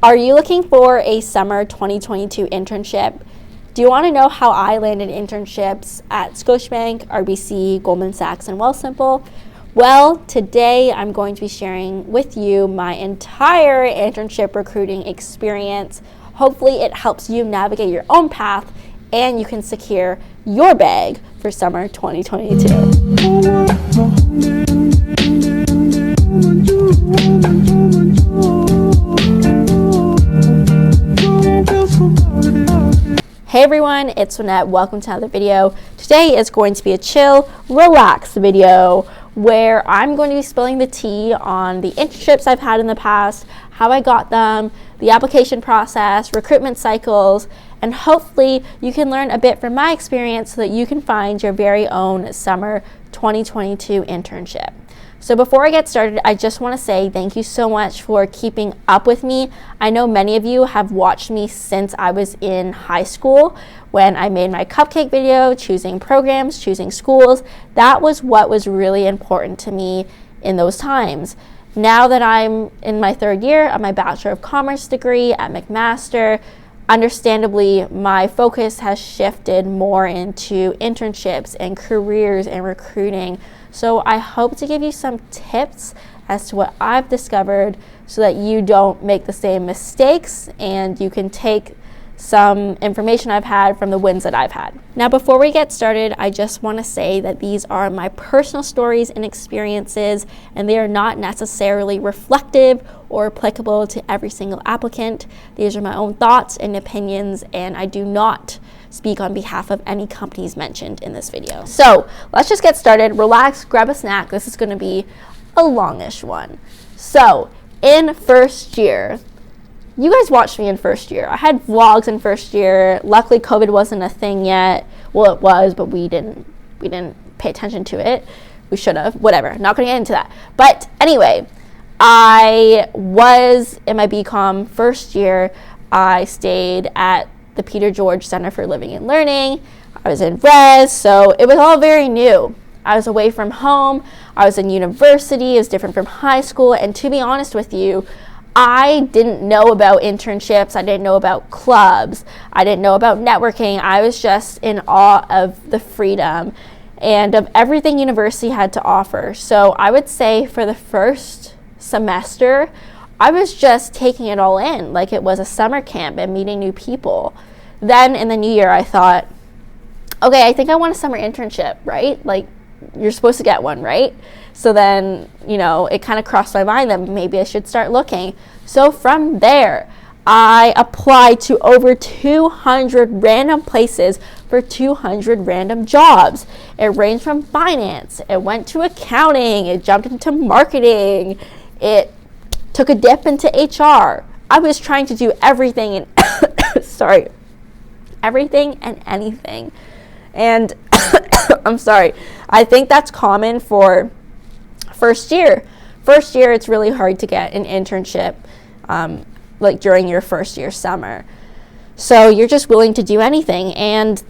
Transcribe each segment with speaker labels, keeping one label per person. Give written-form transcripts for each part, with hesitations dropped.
Speaker 1: Are you looking for a summer 2022 internship? Do you want to know how I landed internships at Scotiabank, RBC, Goldman Sachs, and Wealthsimple? Well, today I'm going to be sharing with you my entire internship recruiting experience. Hopefully it helps you navigate your own path and you can secure your bag for summer 2022. Hey everyone, it's Lynette. Welcome to another video. Today is going to be a chill, relaxed video where I'm going to be spilling the tea on the internships I've had in the past, how I got them, the application process, recruitment cycles, and hopefully you can learn a bit from my experience so that you can find your very own summer 2022 internship. So before I get started, I just want to say thank you so much for keeping up with me. I know many of you have watched me since I was in high school when I made my cupcake video, choosing programs, choosing schools. That was what was really important to me in those times. Now that I'm in my third year of my Bachelor of Commerce degree at McMaster, understandably, my focus has shifted more into internships and careers and recruiting. So I hope to give you some tips as to what I've discovered so that you don't make the same mistakes and you can take some information I've had from the wins that I've had. Now, before we get started, I just want to say that these are my personal stories and experiences, and they are not necessarily reflective or applicable to every single applicant. These are my own thoughts and opinions, and I do not speak on behalf of any companies mentioned in this video. So let's just get started. Relax, grab a snack. This is going to be a longish one. So in first year, you guys watched me in first year. I had vlogs in first year. Luckily, COVID wasn't a thing yet. Well, it was, but we didn't pay attention to it. We should have. Whatever. Not going to get into that. But anyway, I was in my B.Comm first year. I stayed at the Peter George Center for Living and Learning. I was in res, so it was all very new. I was away from home. I was in university. It was different from high school. And to be honest with you, I didn't know about internships. I didn't know about clubs. I didn't know about networking. I was just in awe of the freedom and of everything university had to offer. So I would say for the first semester, I was just taking it all in like it was a summer camp and meeting new people. Then in the new year, I thought, okay, I think I want a summer internship, right? Like, you're supposed to get one, right? So then, it kind of crossed my mind that maybe I should start looking. So from there, I applied to over 200 random places for 200 random jobs. It ranged from finance, it went to accounting, it jumped into marketing, it took a dip into HR. I was trying to do everything and everything and anything. And I'm sorry. I think that's common for first year. First year, it's really hard to get an internship like during your first year summer. So you're just willing to do anything, and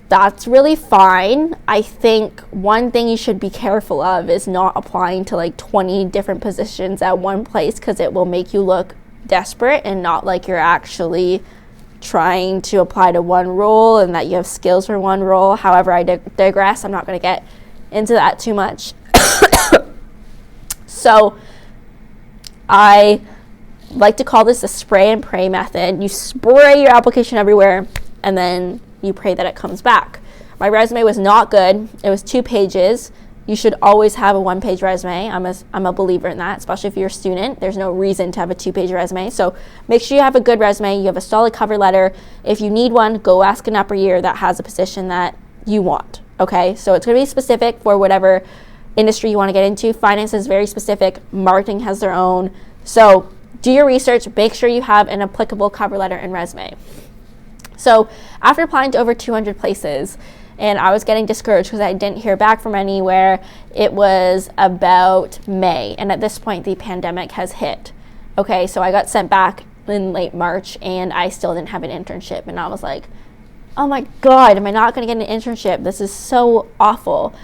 Speaker 1: that's really fine. I think one thing you should be careful of is not applying to like 20 different positions at one place, because it will make you look desperate and not like you're actually trying to apply to one role and that you have skills for one role. However, I digress. I'm not going to get into that too much. So I like to call this the spray and pray method. You spray your application everywhere and then you pray that it comes back. My resume was not good. It was 2 pages. You should always have a 1-page resume. I'm a believer in that, especially if you're a student. There's no reason to have a 2-page resume. So make sure you have a good resume. You have a solid cover letter. If you need one, go ask an upper year that has a position that you want. Okay, so it's going to be specific for whatever industry you want to get into. Finance is very specific. Marketing has their own. So do your research. Make sure you have an applicable cover letter and resume. So after applying to over 200 places, and I was getting discouraged because I didn't hear back from anywhere, it was about May. And at this point, the pandemic has hit. Okay, so I got sent back in late March, and I still didn't have an internship. And I was like, oh my God, am I not going to get an internship? This is so awful.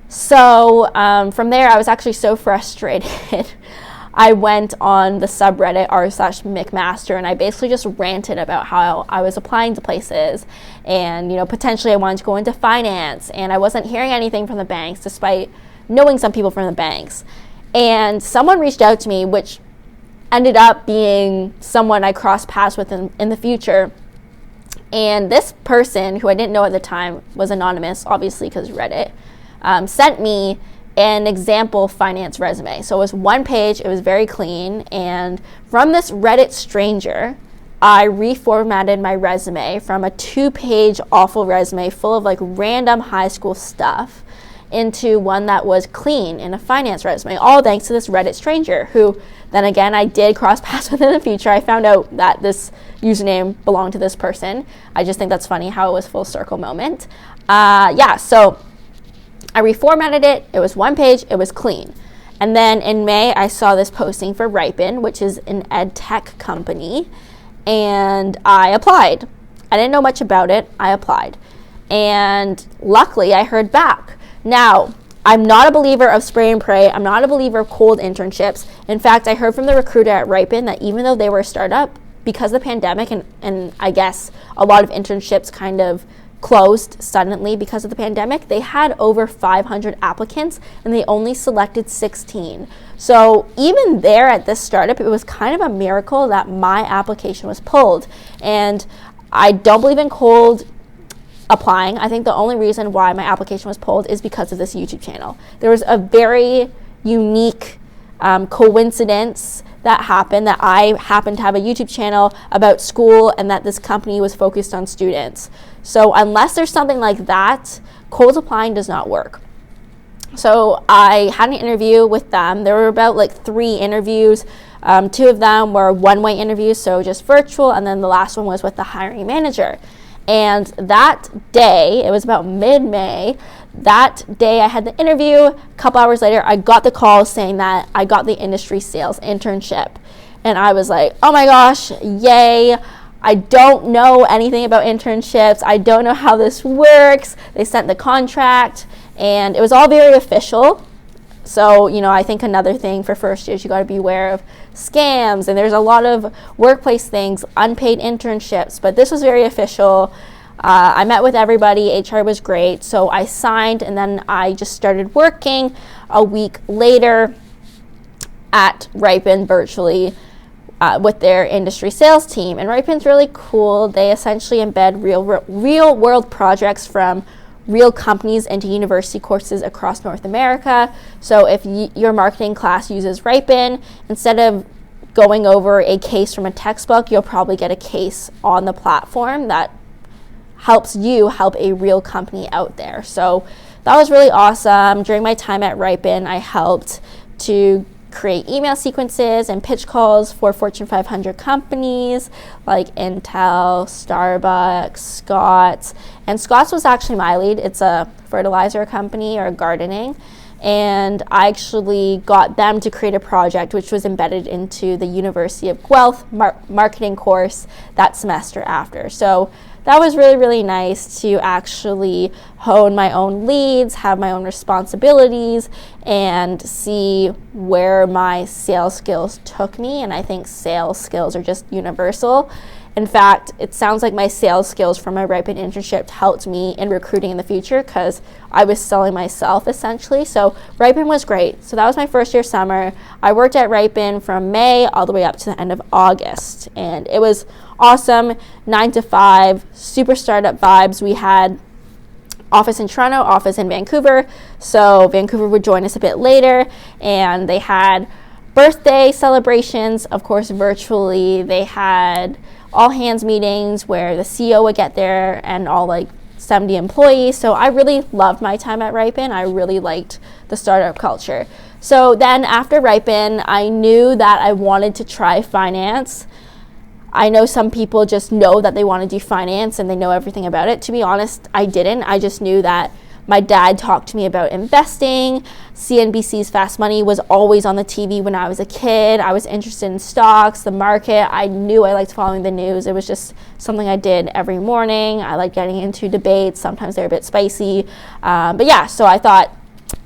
Speaker 1: So from there, I was actually so frustrated. I went on the subreddit r/McMaster, and I basically just ranted about how I was applying to places, and potentially I wanted to go into finance, and I wasn't hearing anything from the banks despite knowing some people from the banks. And someone reached out to me, which ended up being someone I crossed paths with in the future. And this person, who I didn't know at the time, was anonymous, obviously because Reddit, sent me an example finance resume. So it was one page, it was very clean, and from this Reddit stranger, I reformatted my resume from a 2-page awful resume full of like random high school stuff into one that was clean in a finance resume, all thanks to this Reddit stranger, who then again I did cross paths with in the future. I found out that this username belonged to this person. I just think that's funny how it was full circle moment. So I reformatted it. It was one page. It was clean. And then in May, I saw this posting for Ripen, which is an ed tech company, and I applied. I didn't know much about it. I applied. And luckily, I heard back. Now, I'm not a believer of spray and pray. I'm not a believer of cold internships. In fact, I heard from the recruiter at Ripen that even though they were a startup, because of the pandemic, and I guess a lot of internships kind of closed suddenly because of the pandemic, they had over 500 applicants and they only selected 16. So even there at this startup, it was kind of a miracle that my application was pulled. And I don't believe in cold applying. I think the only reason why my application was pulled is because of this YouTube channel. There was a very unique coincidence that happened, that I happened to have a YouTube channel about school and that this company was focused on students. So unless there's something like that, cold applying does not work. So I had an interview with them. There were about like 3 interviews. 2 of them were one-way interviews, so just virtual, and then the last one was with the hiring manager. And that day, it was about mid-May, that day I had the interview. A couple hours later, I got the call saying that I got the industry sales internship. And I was like, oh my gosh, yay. I don't know anything about internships. I don't know how this works. They sent the contract, and it was all very official. So, I think another thing for first years, you got to be aware of scams, and there's a lot of workplace things, unpaid internships, but this was very official. I met with everybody. HR was great. So I signed, and then I just started working a week later at Ripen virtually with their industry sales team. And Ripen's really cool. They essentially embed real world projects from real companies into university courses across North America. So if your marketing class uses Ripen, instead of going over a case from a textbook, you'll probably get a case on the platform that helps you help a real company out there. So that was really awesome. During my time at Ripen, I helped to create email sequences and pitch calls for Fortune 500 companies like Intel, Starbucks, Scott's. And Scott's was actually my lead. It's a fertilizer company or gardening. And I actually got them to create a project which was embedded into the University of Guelph marketing course that semester after. So that was really, really nice to actually hone my own leads, have my own responsibilities, and see where my sales skills took me. And I think sales skills are just universal. In fact, it sounds like my sales skills from my Ripen internship helped me in recruiting in the future because I was selling myself essentially. So Ripen was great. So that was my first year summer. I worked at Ripen from May all the way up to the end of August. And it was awesome, 9 to 5, super startup vibes. We had office in Toronto, office in Vancouver. So Vancouver would join us a bit later, and they had birthday celebrations, of course, virtually. They had all hands meetings where the CEO would get there and all like 70 employees. So I really loved my time at Ripen. I really liked the startup culture. So then after Ripen, I knew that I wanted to try finance. I know some people just know that they want to do finance and they know everything about it. To be honest, I didn't. I just knew that my dad talked to me about investing. CNBC's Fast Money was always on the TV when I was a kid. I was interested in stocks, the market. I knew I liked following the news. It was just something I did every morning. I liked getting into debates. Sometimes they're a bit spicy. But yeah, so I thought,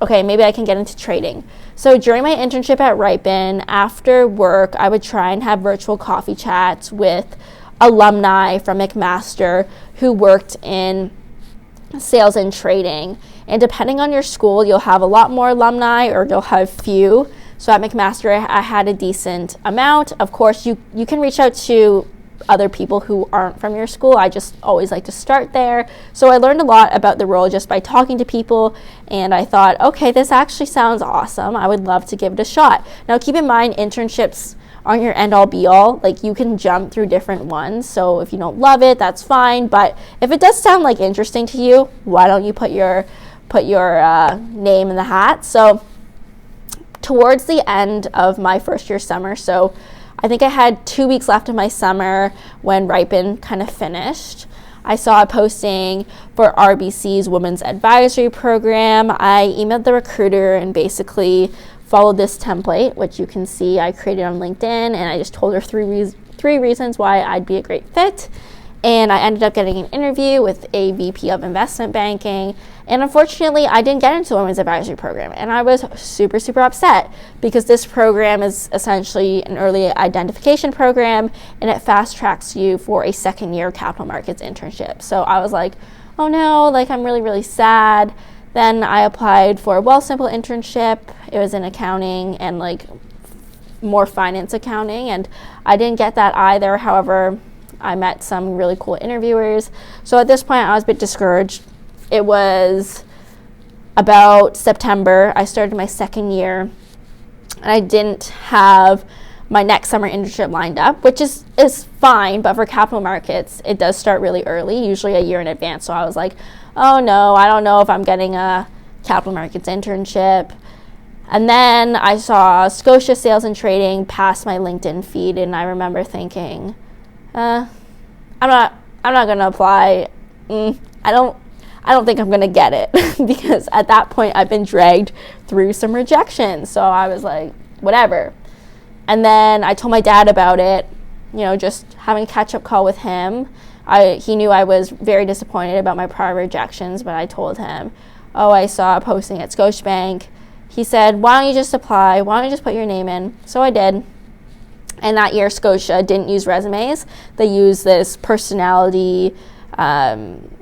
Speaker 1: okay, maybe I can get into trading. So during my internship at Ripen, after work, I would try and have virtual coffee chats with alumni from McMaster who worked in sales and trading. And depending on your school, you'll have a lot more alumni or you'll have few. So at McMaster, I had a decent amount. Of course, you can reach out to other people who aren't from your school. I just always like to start there. So I learned a lot about the role just by talking to people, and I thought, okay, this actually sounds awesome. I would love to give it a shot. Now keep in mind, internships aren't your end all be all. Like, you can jump through different ones. So if you don't love it, that's fine. But if it does sound like interesting to you, why don't you put your name in the hat? So towards the end of my first year summer, so I think I had 2 weeks left of my summer when Ripen kind of finished, I saw a posting for RBC's Women's Advisory Program. I emailed the recruiter and basically followed this template, which you can see I created on LinkedIn, and I just told her three reasons why I'd be a great fit. And I ended up getting an interview with a VP of investment banking. And unfortunately, I didn't get into the Women's Advisory Program. And I was super, super upset because this program is essentially an early identification program, and it fast tracks you for a second year capital markets internship. So I was like, oh no, like, I'm really, really sad. Then I applied for a Wealthsimple internship. It was in accounting and like more finance accounting. And I didn't get that either. However, I met some really cool interviewers. So at this point, I was a bit discouraged. It was about September. I started my second year, and I didn't have my next summer internship lined up, which is fine, but for capital markets, it does start really early, usually a year in advance. So I was like, oh no, I don't know if I'm getting a capital markets internship. And then I saw Scotia Sales and Trading pass my LinkedIn feed, and I remember thinking, I'm not gonna apply. I don't think I'm gonna get it because at that point I've been dragged through some rejections. So I was like, whatever. And then I told my dad about it, just having a catch-up call with him. He knew I was very disappointed about my prior rejections, but I told him, oh, I saw a posting at Scotiabank. He said, why don't you just apply? Why don't you just put your name in? So I did. And that year, Scotia didn't use resumes. They used this personality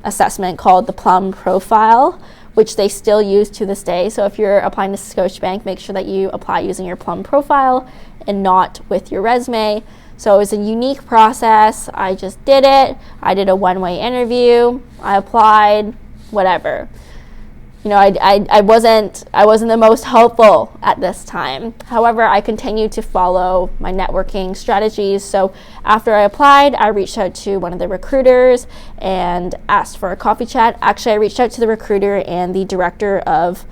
Speaker 1: assessment called the Plum Profile, which they still use to this day. So if you're applying to Scotiabank, make sure that you apply using your Plum Profile and not with your resume. So it was a unique process. I just did it. I did a one-way interview. I applied, whatever. I wasn't the most helpful at this time. However, I continued to follow my networking strategies. So after I applied, I reached out to one of the recruiters and asked for a coffee chat. Actually, I reached out to the recruiter and the director of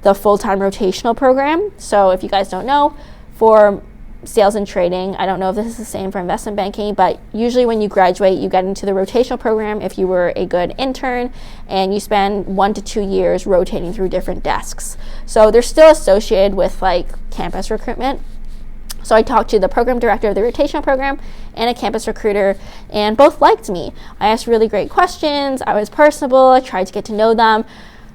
Speaker 1: the full-time rotational program. So if you guys don't know, for sales and trading, I don't know if this is the same for investment banking, but usually when you graduate, you get into the rotational program if you were a good intern, and you spend 1 to 2 years rotating through different desks. So they're still associated with like campus recruitment. So I talked to the program director of the rotational program and a campus recruiter, and both liked me. I asked really great questions. I was personable. I tried to get to know them.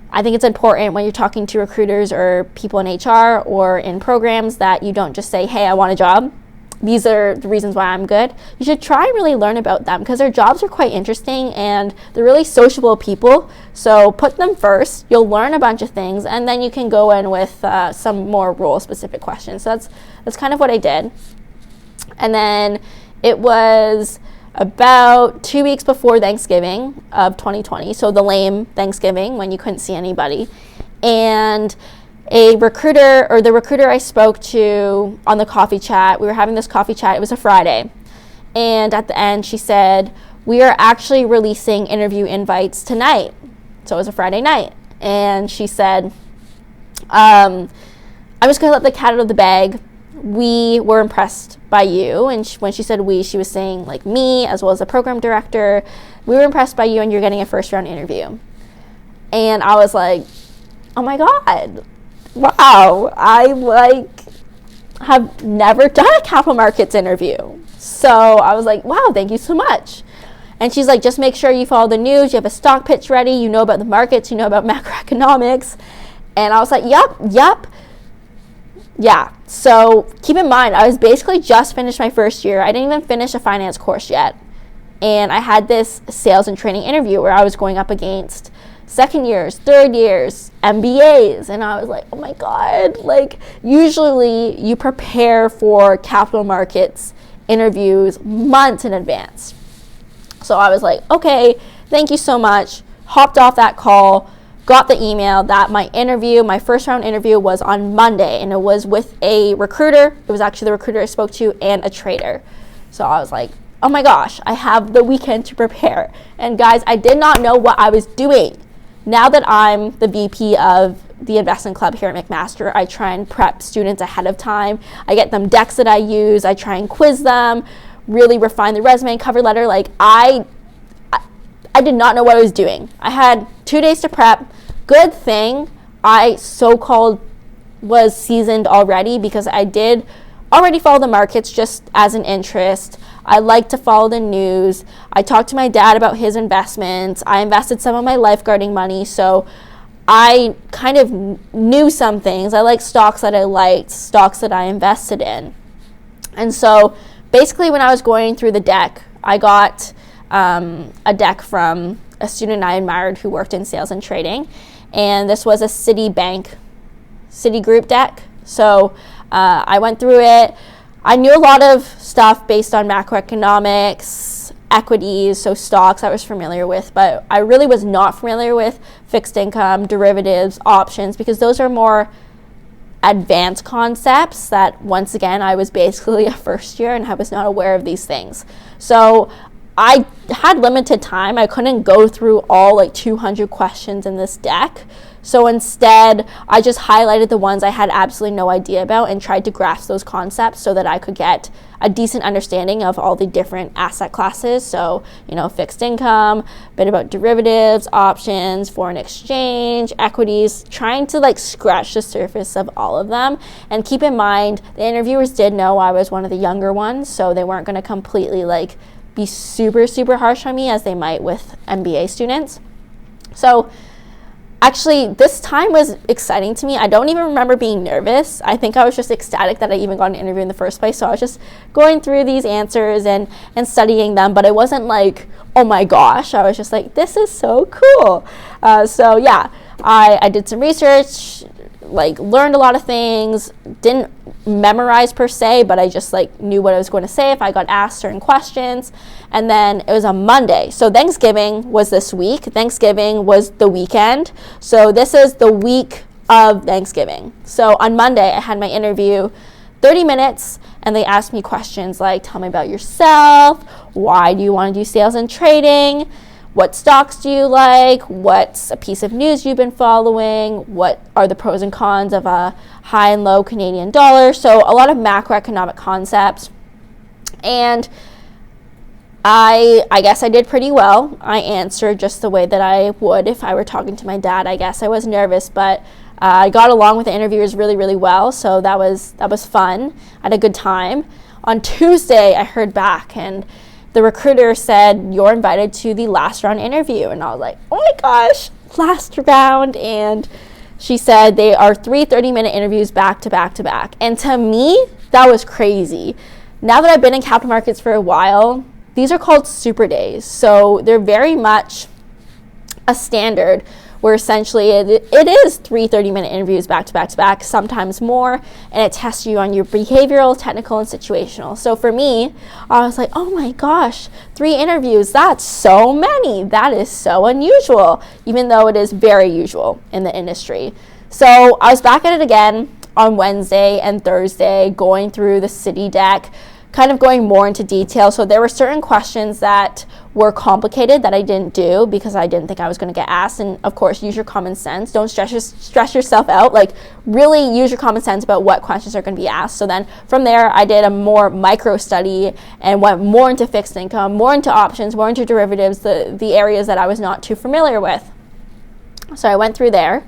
Speaker 1: I think it's important when you're talking to recruiters or people in HR or in programs that you don't just say, hey, I want a job. These are the reasons why I'm good. You should try and really learn about them because their jobs are quite interesting and they're really sociable people. So put them first. You'll learn a bunch of things, and then you can go in with some more role-specific questions. So that's kind of what I did. And then it was about 2 weeks before Thanksgiving of 2020, so the lame Thanksgiving when you couldn't see anybody. And the recruiter I spoke to on the coffee chat, we were having this coffee chat, it was a Friday. And at the end, she said, we are actually releasing interview invites tonight. So it was a Friday night. And she said, I'm just going to let the cat out of the bag. We were impressed by you. And when she said we, she was saying like me as well as the program director. We were impressed by you and you're getting a first round interview. And I was like, oh my God, wow. I have never done a capital markets interview. So I was like, wow, thank you so much. And she's like, just make sure you follow the news. You have a stock pitch ready. You know about the markets. You know about macroeconomics. And I was like, yep. yeah, so keep in mind, I was basically just finished my first year. I didn't even finish a finance course yet. And I had this sales and training interview where I was going up against second years, third years, MBAs. And I was like, oh my God, like usually you prepare for capital markets interviews months in advance. So I was like, okay, thank you so much. Hopped off that call, got the email that my first round interview was on Monday, and it was with a recruiter. It was actually the recruiter I spoke to and a trader. So I was like, oh my gosh, I have the weekend to prepare. And guys, I did not know what I was doing. Now that I'm the VP of the investment club here at McMaster, I try and prep students ahead of time. I get them decks that I use. I try and quiz them, really refine the resume and cover letter. Like I did not know what I was doing. I had 2 days to prep. Good thing I so-called was seasoned already, because I did already follow the markets just as an interest. I like to follow the news. I talked to my dad about his investments. I invested some of my lifeguarding money, so I kind of knew some things. I liked stocks that I liked, stocks that I invested in. And so basically when I was going through the deck, I got a deck from a student I admired who worked in sales and trading. And this was a Citigroup deck. So I went through it. I knew a lot of stuff based on macroeconomics, equities, so stocks I was familiar with, but I really was not familiar with fixed income, derivatives, options, because those are more advanced concepts that, once again, I was basically a first year and I was not aware of these things. So I had limited time. I couldn't go through all 200 questions in this deck. So instead, I just highlighted the ones I had absolutely no idea about and tried to grasp those concepts so that I could get a decent understanding of all the different asset classes. So, fixed income, a bit about derivatives, options, foreign exchange, equities, trying to scratch the surface of all of them. And keep in mind, the interviewers did know I was one of the younger ones, so they weren't going to completely be super, super harsh on me as they might with MBA students. So actually, this time was exciting to me. I don't even remember being nervous. I think I was just ecstatic that I even got an interview in the first place. So I was just going through these answers and studying them, but it wasn't oh my gosh. I was just this is so cool. So yeah, I did some research, learned a lot of things, didn't memorize per se, but I just knew what I was going to say if I got asked certain questions. And then it was a Monday. So Thanksgiving was this week. Thanksgiving was the weekend. So this is the week of Thanksgiving. So on Monday, I had my interview, 30 minutes, and they asked me questions like, tell me about yourself. Why do you want to do sales and trading? What stocks do you like? What's a piece of news you've been following? What are the pros and cons of a high and low Canadian dollar? So a lot of macroeconomic concepts. And I guess I did pretty well. I answered just the way that I would if I were talking to my dad. I guess I was nervous, but I got along with the interviewers really, really well. So that was fun. I had a good time. On Tuesday, I heard back, and the recruiter said, you're invited to the last round interview. And I was like, oh my gosh, last round. And she said they are 3 30-minute interviews back to back to back. And to me, that was crazy. Now that I've been in capital markets for a while, these are called super days. So they're very much a standard where essentially it is 3 30-minute interviews back to back to back, sometimes more, and it tests you on your behavioral, technical, and situational. So for me, I was like, oh my gosh, 3 interviews, that's so many. That is so unusual, even though it is very usual in the industry. So I was back at it again on Wednesday and Thursday, going through the Citi deck, kind of going more into detail. So there were certain questions that were complicated that I didn't do because I didn't think I was going to get asked. And of course, use your common sense. Don't stress yourself out. Really use your common sense about what questions are going to be asked. So then from there, I did a more micro study and went more into fixed income, more into options, more into derivatives, the areas that I was not too familiar with. So I went through there.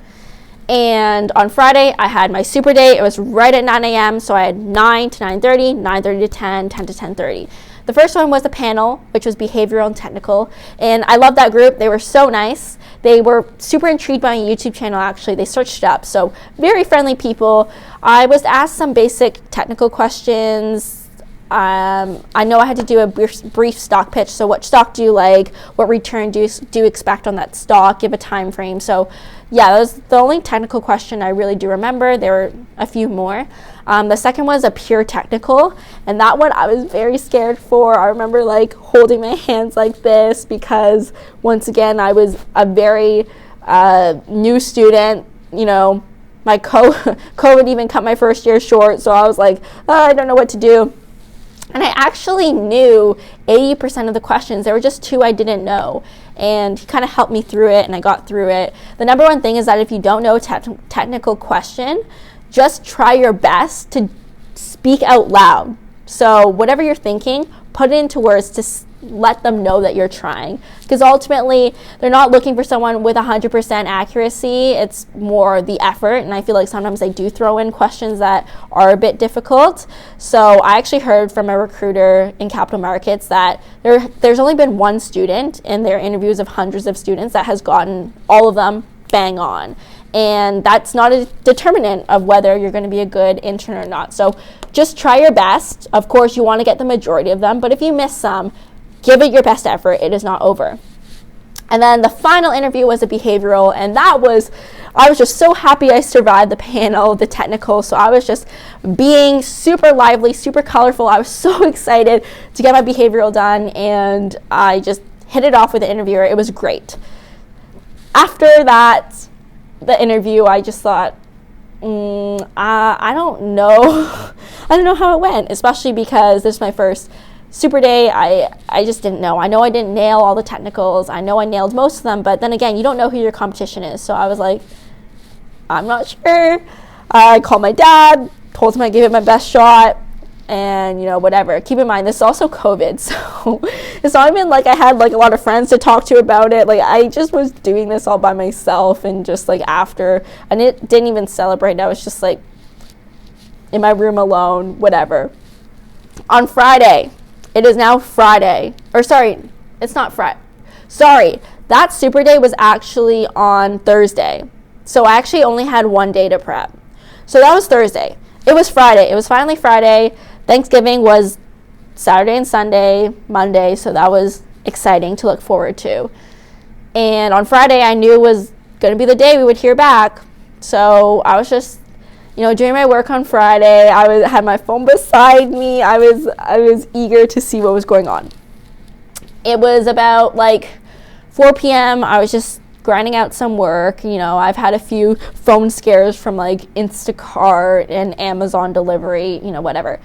Speaker 1: And on Friday, I had my super day. It was right at 9 a.m. So I had 9 to 9:30, 9:30 to 10, 10 to 10:30. The first one was a panel, which was behavioral and technical. And I love that group. They were so nice. They were super intrigued by my YouTube channel, actually. They searched it up. So very friendly people. I was asked some basic technical questions. I know I had to do a brief stock pitch. So what stock do you like? What return do you expect on that stock? Give a time frame. So yeah, that was the only technical question I really do remember. There were a few more. The second was a pure technical, and that one I was very scared for. I remember like holding my hands like this because once again, I was a very new student. You know, my COVID even cut my first year short. So I was like, oh, I don't know what to do. And I actually knew 80% of the questions. There were just 2 I didn't know. And he kind of helped me through it, and I got through it. The number one thing is that if you don't know a technical question, just try your best to speak out loud. So whatever you're thinking, put it into words to let them know that you're trying. Because ultimately, they're not looking for someone with 100% accuracy. It's more the effort. And I feel like sometimes they do throw in questions that are a bit difficult. So I actually heard from a recruiter in capital markets that there's only been 1 student in their interviews of hundreds of students that has gotten all of them bang on. And that's not a determinant of whether you're going to be a good intern or not. So just try your best. Of course, you want to get the majority of them, but if you miss some, give it your best effort. It is not over. And then the final interview was a behavioral, and I was just so happy I survived the panel, the technical. So I was just being super lively, super colorful. I was so excited to get my behavioral done, and I just hit it off with the interviewer. It was great. After that, the interview, I just thought, I don't know. I don't know how it went, especially because this is my first super day. I just didn't know. I know I didn't nail all the technicals. I know I nailed most of them, but then again, you don't know who your competition is. So I was like, I'm not sure. I called my dad, told him I gave it my best shot, and whatever. Keep in mind, this is also COVID, so it's not even like I had like a lot of friends to talk to about it. Like I just was doing this all by myself, and just like after, and it didn't even celebrate. I was just like in my room alone, whatever. On Friday, it is now Friday, or sorry, it's not Friday. Sorry, that super day was actually on Thursday. So I actually only had 1 day to prep. So that was Thursday. It was Friday. It was finally Friday. Thanksgiving was Saturday and Sunday, Monday, so that was exciting to look forward to. And on Friday, I knew it was going to be the day we would hear back. So I was just, doing my work on Friday. I had my phone beside me. I was eager to see what was going on. It was about like 4 p.m. I was just grinding out some work. I've had a few phone scares from like Instacart and Amazon delivery, whatever.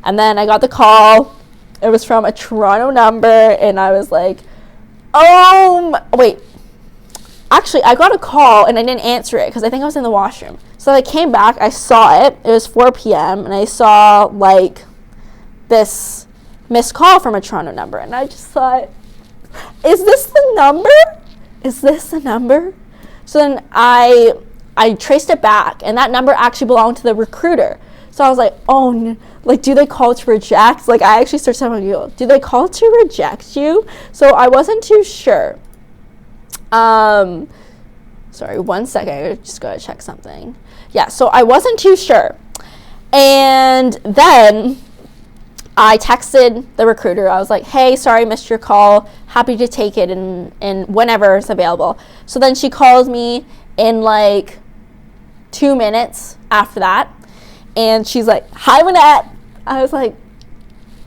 Speaker 1: And then I got the call. It was from a Toronto number, and I was like, wait. Actually, I got a call, and I didn't answer it because I think I was in the washroom. So I came back. I saw it. It was 4 p.m., and I saw like this missed call from a Toronto number. And I just thought, is this the number? Is this the number? So then I traced it back, and that number actually belonged to the recruiter. So I was like, do they call to reject? Like, I actually started telling people, do they call to reject you? So I wasn't too sure. Sorry, 1 second. I just gotta check something. Yeah, so I wasn't too sure. And then I texted the recruiter. I was like, hey, sorry, missed your call. Happy to take it and whenever it's available. So then she calls me in like 2 minutes after that. And she's like, hi, Manette. I was like,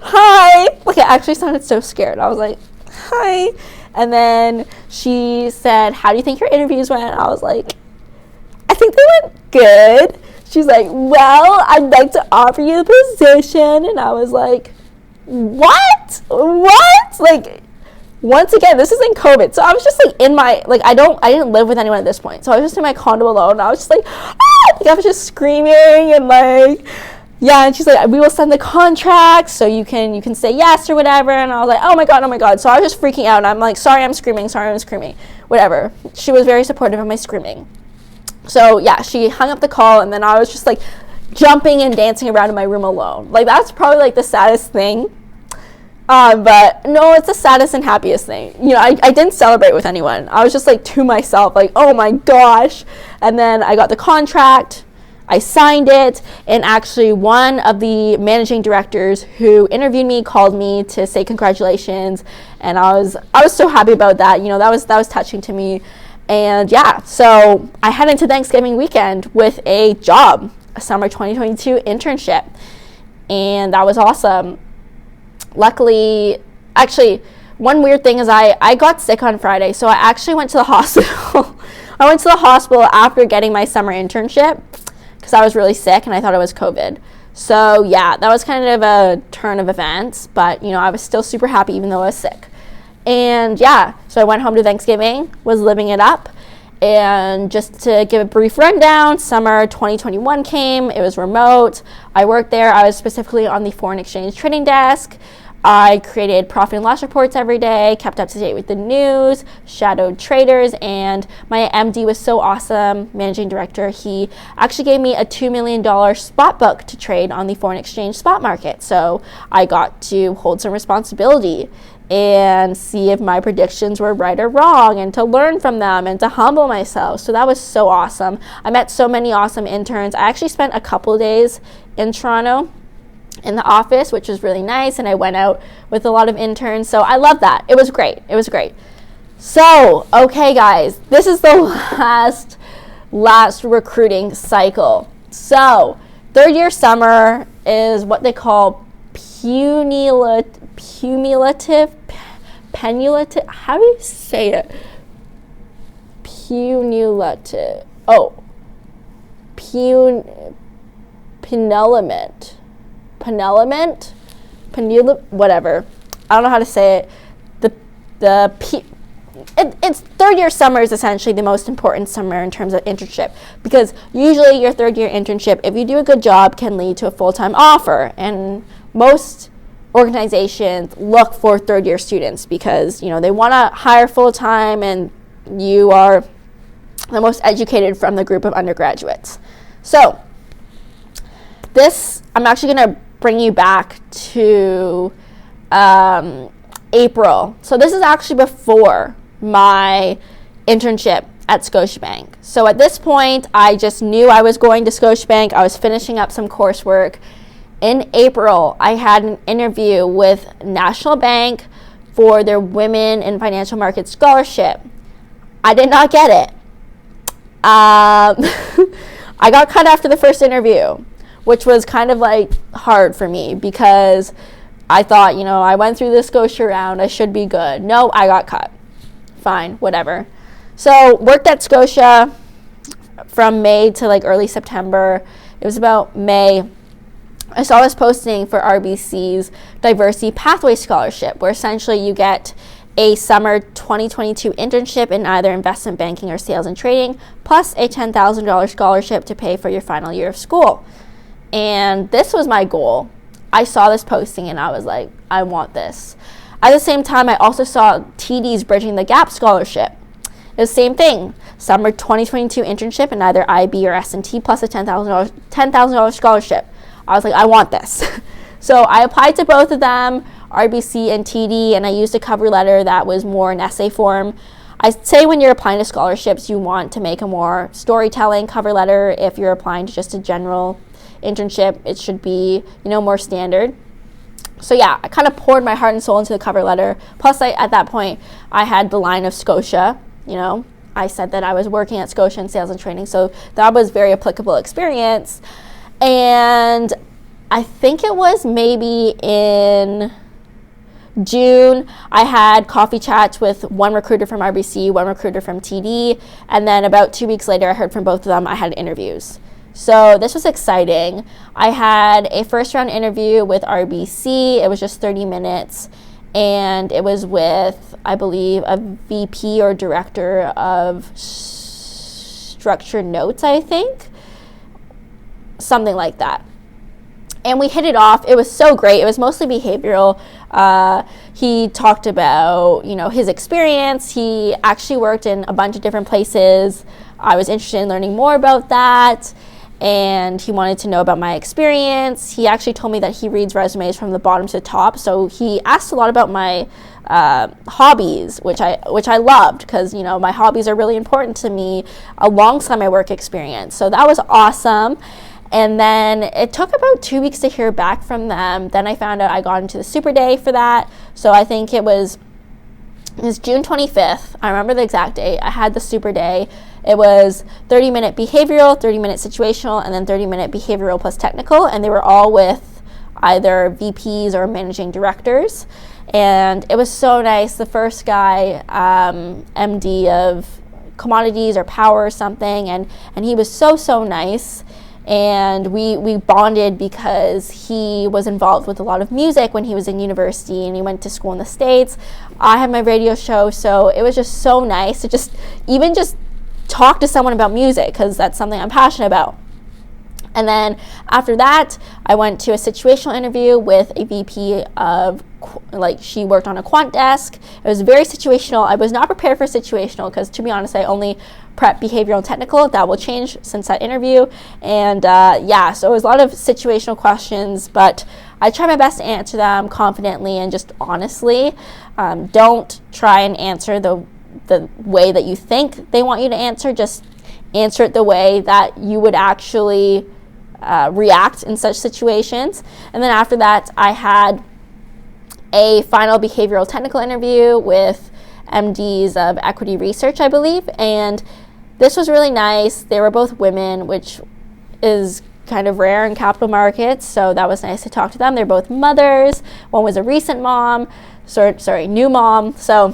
Speaker 1: hi. Like, it actually sounded so scared. I was like, hi. And then she said, how do you think your interviews went? I was like, I think they went good. She's like, well, I'd like to offer you the position. And I was like, what? Like, once again, this is in COVID. So I was just like in my, like, I didn't live with anyone at this point. So I was just in my condo alone. And I was just like, I was just screaming and like, yeah. And she's like, we will send the contract so you can say yes or whatever. And I was like, oh my God. So I was just freaking out. And I'm like, sorry, I'm screaming. Whatever. She was very supportive of my screaming. So yeah, she hung up the call, and then I was just like jumping and dancing around in my room alone. Like, that's probably like the saddest thing But no, it's the saddest and happiest thing. I didn't celebrate with anyone. I was just like to myself, like, oh my gosh. And then I got the contract, I signed it, and actually one of the managing directors who interviewed me called me to say congratulations, and I was so happy about that. That was touching to me. And yeah, so I head into Thanksgiving weekend with a job, a summer 2022 internship, and that was awesome. Luckily, actually, one weird thing is I got sick on Friday, so I actually went to the hospital. I went to the hospital after getting my summer internship because I was really sick and I thought it was COVID. So yeah, that was kind of a turn of events, but I was still super happy even though I was sick. And yeah, so I went home to Thanksgiving, was living it up. And just to give a brief rundown, summer 2021 came. It was remote. I worked there. I was specifically on the foreign exchange trading desk. I created profit and loss reports every day, kept up to date with the news, shadowed traders, and my MD was so awesome, managing director. He actually gave me a $2 million spot book to trade on the foreign exchange spot market. So I got to hold some responsibility and see if my predictions were right or wrong, and to learn from them and to humble myself. So that was so awesome. I met so many awesome interns. I actually spent a couple of days in Toronto in the office, which was really nice, and I went out with a lot of interns. So I love that. It was great. So, okay guys, this is the last recruiting cycle. So, third year summer is what they call penulative, how do you say it? Whatever. I don't know how to say it. It's third year summer is essentially the most important summer in terms of internship, because usually your third year internship, if you do a good job, can lead to a full-time offer, and most organizations look for third year students because they want to hire full-time, and you are the most educated from the group of undergraduates. So I'm actually going to bring you back to April. So this is actually before my internship at Scotiabank. So at this point, I just knew I was going to Scotiabank. I was finishing up some coursework. In April, I had an interview with National Bank for their Women in Financial Markets Scholarship. I did not get it. I got cut after the first interview, which was kind of like hard for me because I thought, I went through the Scotia round, I should be good. No, I got cut. Fine, whatever. So worked at Scotia from May to like early September. It was about May. I saw this posting for RBC's Diversity Pathway Scholarship, where essentially you get a summer 2022 internship in either investment banking or sales and trading, plus a $10,000 scholarship to pay for your final year of school. And this was my goal. I saw this posting and I was like, I want this. At the same time, I also saw TD's Bridging the Gap Scholarship. It was the same thing. Summer 2022 internship in either IB or S&T plus a $10,000 scholarship. I was like, I want this. So I applied to both of them, RBC and TD, and I used a cover letter that was more an essay form. I'd say when you're applying to scholarships, you want to make a more storytelling cover letter. If you're applying to just a general internship, it should be, more standard. So yeah, I kind of poured my heart and soul into the cover letter. Plus, at that point, I had the line of Scotia. I said that I was working at Scotia in sales and training, so that was very applicable experience. And I think it was maybe in June, I had coffee chats with one recruiter from RBC, one recruiter from TD, and then about 2 weeks later, I heard from both of them. I had interviews. So this was exciting. I had a first round interview with RBC. It was just 30 minutes, and it was with, I believe, a VP or director of structured notes, I think. Something like that. And we hit it off. It was so great. It was mostly behavioral. He talked about, his experience. He actually worked in a bunch of different places. I was interested in learning more about that. and he wanted to know about my experience. He actually told me that he reads resumes from the bottom to the top, so he asked a lot about my hobbies, which I loved, because my hobbies are really important to me alongside my work experience. So that was awesome. And then it took about 2 weeks to hear back from them. Then I found out I got into the super day for that. So I think it was June 25th. I remember the exact date. I had the super day. It was 30-minute behavioral, 30-minute situational, and then 30-minute behavioral plus technical. And they were all with either VPs or managing directors. And it was so nice. The first guy, MD of commodities or power or something, and he was so nice. And we bonded because he was involved with a lot of music when he was in university, and he went to school in the States. I had my radio show, so it was just so nice to just talk to someone about music, because that's something I'm passionate about. And then after that, I went to a situational interview with a VP of, she worked on a quant desk. It was very situational. I was not prepared for situational because, to be honest, I only prep behavioral and technical. That will change since that interview. And so it was a lot of situational questions, but I tried my best to answer them confidently and just honestly. Don't try and answer the way that you think they want you to answer. Just answer it the way that you would actually react in such situations. And then after that, I had a final behavioral technical interview with MDs of equity research, I believe, and this was really nice. They were both women, which is kind of rare in capital markets, so that was nice to talk to them. They're both mothers. One was a recent mom, new mom, so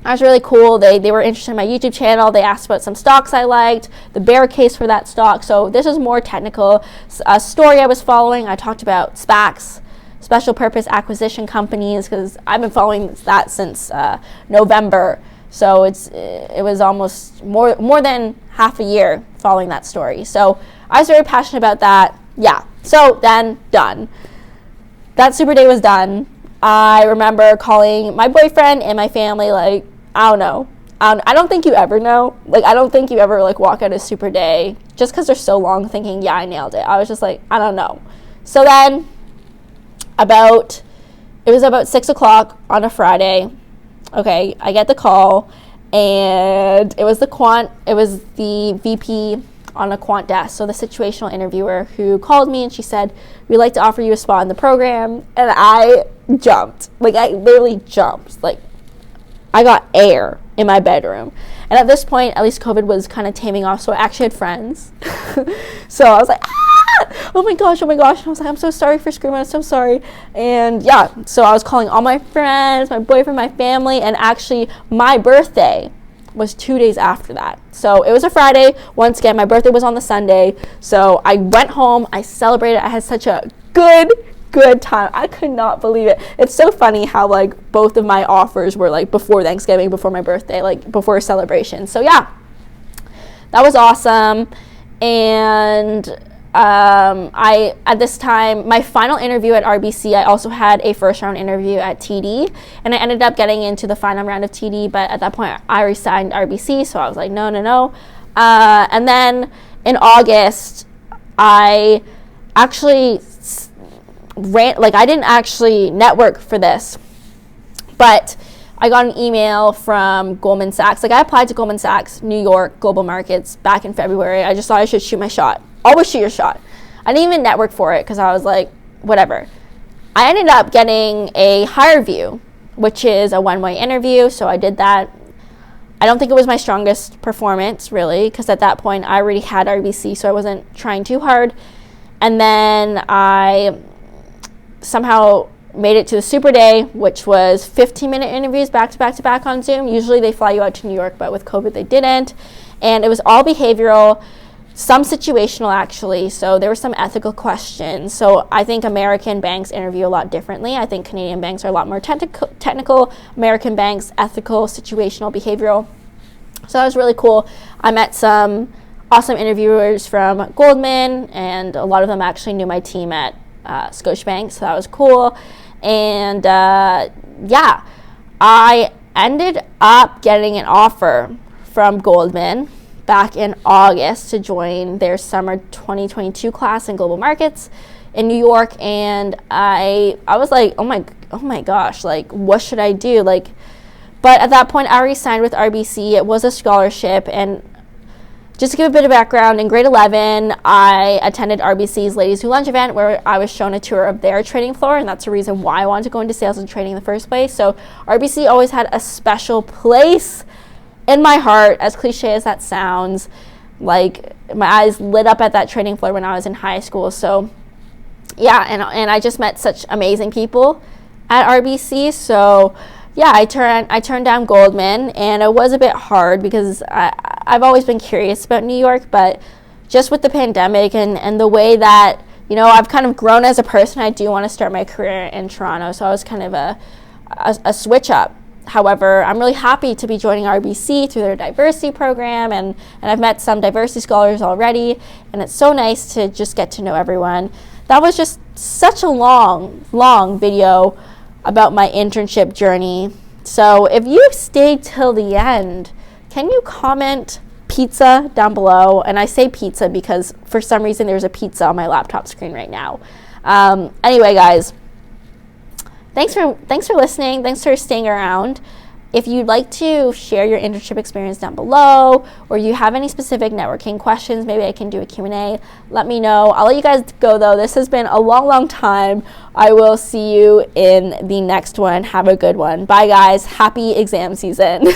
Speaker 1: that was really cool. They were interested in my YouTube channel. They asked about some stocks I liked, the bear case for that stock. So this was more technical. A story I was following, I talked about SPACs, special purpose acquisition companies, because I've been following that since November. So it was almost more than half a year following that story. So I was very passionate about that. Yeah. So then done. That super day was done. I remember calling my boyfriend and my family, I don't know. I don't think you ever know. I don't think you ever, walk out a super day just because they're so long thinking, yeah, I nailed it. I was just I don't know. So then it was about 6 o'clock on a Friday. Okay, I get the call, and it was the VP on a quant desk, so the situational interviewer, who called me, and she said, "We'd like to offer you a spot in the program." And I jumped. I literally jumped. I got air in my bedroom. And at this point, at least COVID was kind of taming off, so I actually had friends. So I was oh my gosh. And I was I'm so sorry for screaming. I'm so sorry. And yeah, so I was calling all my friends, my boyfriend, my family, and actually my birthday was 2 days after that. So it was a Friday. Once again, my birthday was on the Sunday. So I went home, I celebrated. I had such a good time. I could not believe it. It's so funny how both of my offers were before Thanksgiving, before my birthday, before a celebration. So yeah, that was awesome. And I, at this time, my final interview at RBC, I also had a first round interview at TD, and I ended up getting into the final round of TD, but at that point I resigned RBC, so I was no. And then in August, I actually I didn't actually network for this, but I got an email from Goldman Sachs. I applied to Goldman Sachs, New York, Global Markets back in February. I just thought I should shoot my shot. Always shoot your shot. I didn't even network for it because I was whatever. I ended up getting a hire view, which is a one-way interview, so I did that. I don't think it was my strongest performance, really, because at that point I already had RBC, so I wasn't trying too hard. And then I somehow made it to the super day, which was 15-minute interviews back to back on Zoom. Usually they fly you out to New York, but with COVID they didn't. And it was all behavioral, some situational actually, so there were some ethical questions. So I think American banks interview a lot differently. I think Canadian banks are a lot more technical. American banks, ethical, situational, behavioral. So that was really cool. I met some awesome interviewers from Goldman, and a lot of them actually knew my team at Scotiabank, so that was cool. And I ended up getting an offer from Goldman, back in August to join their summer 2022 class in global markets in New York, and I was like, oh my gosh, like, what should I do? Like, but at that point I already signed with RBC. It was a scholarship, and just to give a bit of background, in grade 11 I attended RBC's Ladies Who Lunch event, where I was shown a tour of their trading floor, and that's the reason why I wanted to go into sales and trading in the first place. So RBC always had a special place in my heart, as cliche as that sounds. Like, my eyes lit up at that trading floor when I was in high school. So yeah, and I just met such amazing people at RBC. So yeah, I turned down Goldman, and it was a bit hard because I've always been curious about New York, but just with the pandemic and the way that, you know, I've kind of grown as a person, I do want to start my career in Toronto. So I was kind of a switch up. However, I'm really happy to be joining RBC through their diversity program, and I've met some diversity scholars already, and it's so nice to just get to know everyone. That was just such a long video about my internship journey. So if you stayed till the end, can you comment pizza down below? And I say pizza because for some reason there's a pizza on my laptop screen right now. Anyway, guys, thanks for listening. Thanks for staying around. If you'd like to share your internship experience down below, or you have any specific networking questions, maybe I can do a Q&A, let me know. I'll let you guys go though. This has been a long time. I will see you in the next one. Have a good one. Bye guys. Happy exam season.